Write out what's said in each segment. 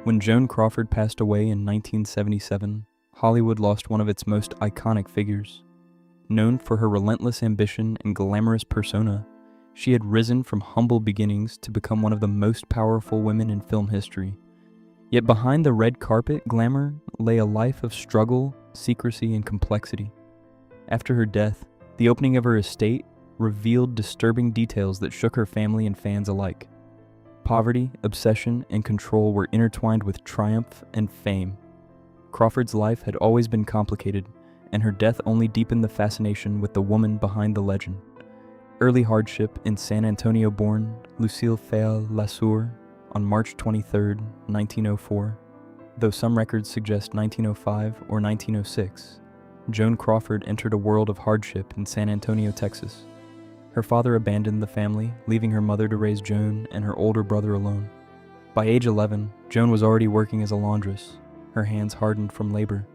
When Joan Crawford passed away in 1977, Hollywood lost one of its most iconic figures. Known for her relentless ambition and glamorous persona, she had risen from humble beginnings to become one of the most powerful women in film history. Yet behind the red carpet glamour lay a life of struggle, secrecy, and complexity. After her death, the opening of her estate revealed disturbing details that shook her family and fans alike. Poverty, obsession, and control were intertwined with triumph and fame. Crawford's life had always been complicated, and her death only deepened the fascination with the woman behind the legend. Early hardship in San Antonio-born Lucille Fayal Lassour on March 23, 1904, though some records suggest 1905 or 1906, Joan Crawford entered a world of hardship in San Antonio, Texas. Her father abandoned the family, leaving her mother to raise Joan and her older brother alone. By age 11, Joan was already working as a laundress, her hands hardened from labor.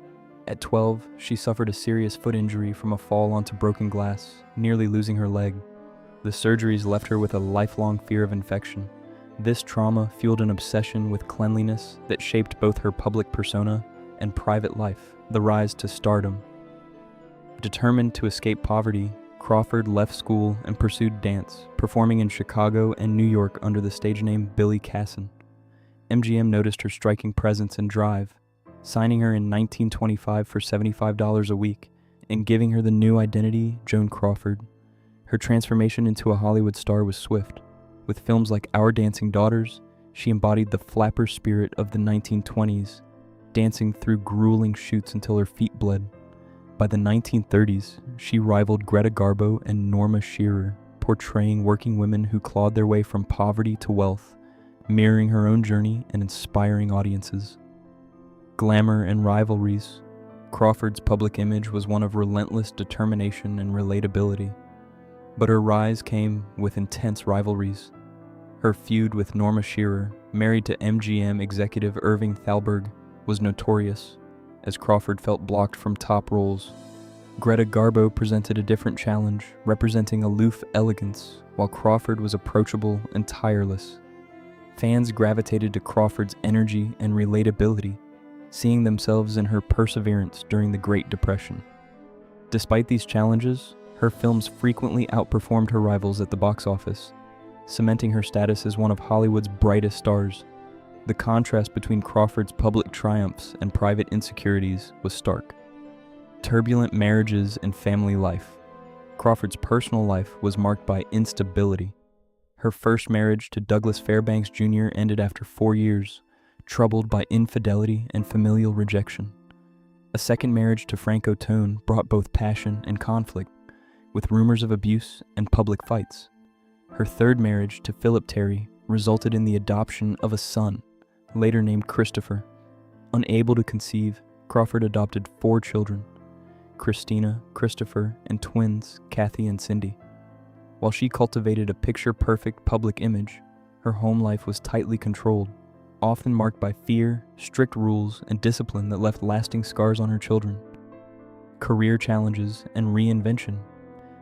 At 12, she suffered a serious foot injury from a fall onto broken glass, nearly losing her leg. The surgeries left her with a lifelong fear of infection. This trauma fueled an obsession with cleanliness that shaped both her public persona and private life, the rise to stardom. Determined to escape poverty, Crawford left school and pursued dance, performing in Chicago and New York under the stage name Billy Casson. MGM noticed her striking presence and drive, signing her in 1925 for $75 a week and giving her the new identity, Joan Crawford. Her transformation into a Hollywood star was swift. With films like Our Dancing Daughters, she embodied the flapper spirit of the 1920s, dancing through grueling shoots until her feet bled. By the 1930s, she rivaled Greta Garbo and Norma Shearer, portraying working women who clawed their way from poverty to wealth, mirroring her own journey and inspiring audiences. Glamour and rivalries, Crawford's public image was one of relentless determination and relatability. But her rise came with intense rivalries. Her feud with Norma Shearer, married to MGM executive Irving Thalberg, was notorious, as Crawford felt blocked from top roles. Greta Garbo presented a different challenge, representing aloof elegance, while Crawford was approachable and tireless. Fans gravitated to Crawford's energy and relatability, seeing themselves in her perseverance during the Great Depression. Despite these challenges, her films frequently outperformed her rivals at the box office, cementing her status as one of Hollywood's brightest stars. The contrast between Crawford's public triumphs and private insecurities was stark. Turbulent marriages and family life. Crawford's personal life was marked by instability. Her first marriage to Douglas Fairbanks Jr. ended after 4 years, troubled by infidelity and familial rejection. A second marriage to Frank Otone brought both passion and conflict, with rumors of abuse and public fights. Her third marriage to Philip Terry resulted in the adoption of a son, later named Christopher. Unable to conceive, Crawford adopted 4 children: Christina, Christopher, and twins, Kathy and Cindy. While she cultivated a picture-perfect public image, her home life was tightly controlled, often marked by fear, strict rules, and discipline that left lasting scars on her children. Career challenges and reinvention.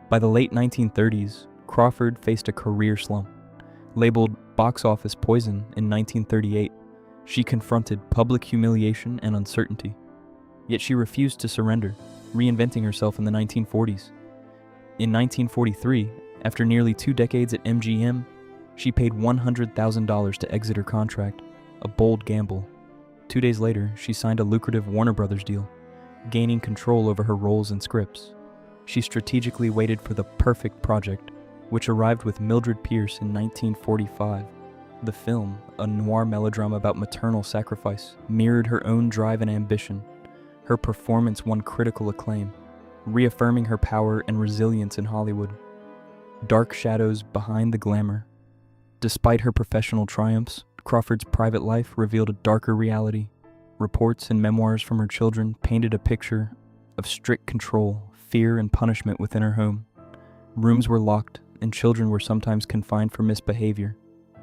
By the late 1930s, Crawford faced a career slump. Labeled box office poison in 1938, she confronted public humiliation and uncertainty. Yet she refused to surrender, reinventing herself in the 1940s. In 1943, after nearly 2 decades at MGM, she paid $100,000 to exit her contract, a bold gamble. 2 days later, she signed a lucrative Warner Brothers deal, gaining control over her roles and scripts. She strategically waited for the perfect project, which arrived with Mildred Pierce in 1945. The film, a noir melodrama about maternal sacrifice, mirrored her own drive and ambition. Her performance won critical acclaim, reaffirming her power and resilience in Hollywood. Dark shadows behind the glamour. Despite her professional triumphs, Crawford's private life revealed a darker reality. Reports and memoirs from her children painted a picture of strict control, fear, and punishment within her home. Rooms were locked, and children were sometimes confined for misbehavior,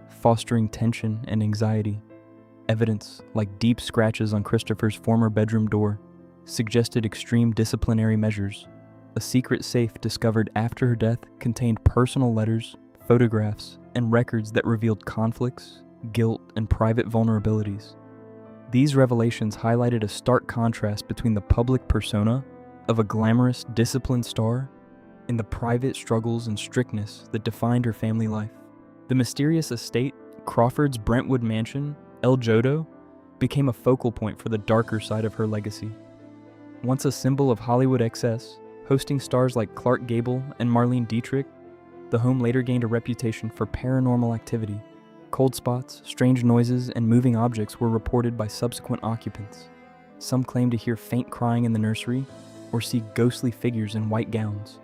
fostering tension and anxiety. Evidence, like deep scratches on Christopher's former bedroom door, suggested extreme disciplinary measures. A secret safe discovered after her death contained personal letters, photographs, and records that revealed conflicts, guilt, and private vulnerabilities. These revelations highlighted a stark contrast between the public persona of a glamorous, disciplined star and the private struggles and strictness that defined her family life. The mysterious estate, Crawford's Brentwood mansion, El Jodo, became a focal point for the darker side of her legacy. Once a symbol of Hollywood excess, hosting stars like Clark Gable and Marlene Dietrich, the home later gained a reputation for paranormal activity. Cold spots, strange noises, and moving objects were reported by subsequent occupants. Some claimed to hear faint crying in the nursery or see ghostly figures in white gowns.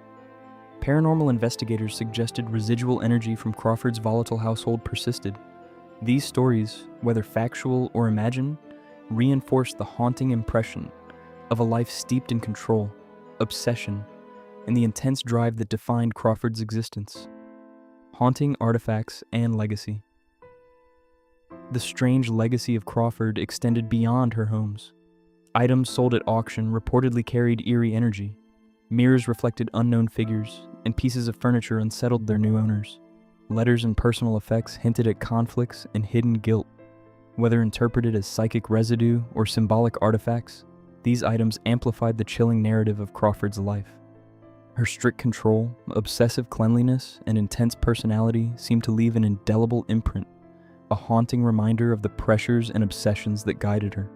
Paranormal investigators suggested residual energy from Crawford's volatile household persisted. These stories, whether factual or imagined, reinforced the haunting impression of a life steeped in control, obsession, and the intense drive that defined Crawford's existence. Haunting artifacts and legacy. The strange legacy of Crawford extended beyond her homes. Items sold at auction reportedly carried eerie energy. Mirrors reflected unknown figures, and pieces of furniture unsettled their new owners. Letters and personal effects hinted at conflicts and hidden guilt. Whether interpreted as psychic residue or symbolic artifacts, these items amplified the chilling narrative of Crawford's life. Her strict control, obsessive cleanliness, and intense personality seemed to leave an indelible imprint, a haunting reminder of the pressures and obsessions that guided her.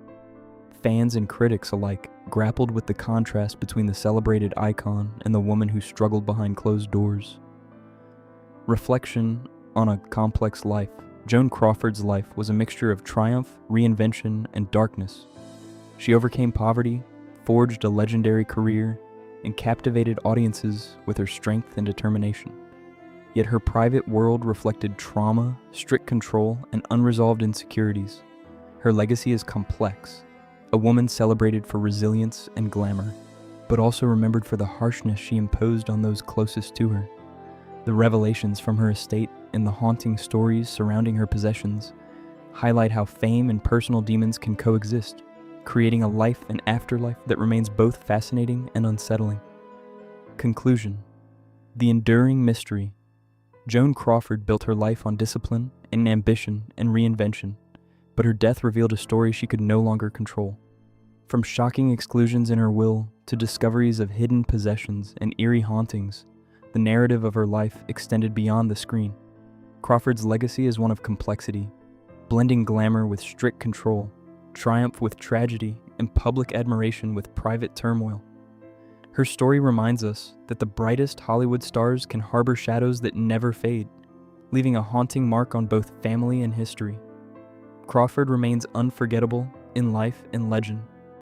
Fans and critics alike grappled with the contrast between the celebrated icon and the woman who struggled behind closed doors. Reflection on a complex life, Joan Crawford's life was a mixture of triumph, reinvention, and darkness. She overcame poverty, forged a legendary career, and captivated audiences with her strength and determination. Yet her private world reflected trauma, strict control, and unresolved insecurities. Her legacy is complex, a woman celebrated for resilience and glamour, but also remembered for the harshness she imposed on those closest to her. The revelations from her estate and the haunting stories surrounding her possessions highlight how fame and personal demons can coexist, creating a life and afterlife that remains both fascinating and unsettling. Conclusion. The enduring mystery. Joan Crawford built her life on discipline and ambition and reinvention, but her death revealed a story she could no longer control. From shocking exclusions in her will to discoveries of hidden possessions and eerie hauntings, the narrative of her life extended beyond the screen. Crawford's legacy is one of complexity, blending glamour with strict control, triumph with tragedy, and public admiration with private turmoil. Her story reminds us that the brightest Hollywood stars can harbor shadows that never fade, leaving a haunting mark on both family and history. Crawford remains unforgettable in life and legend,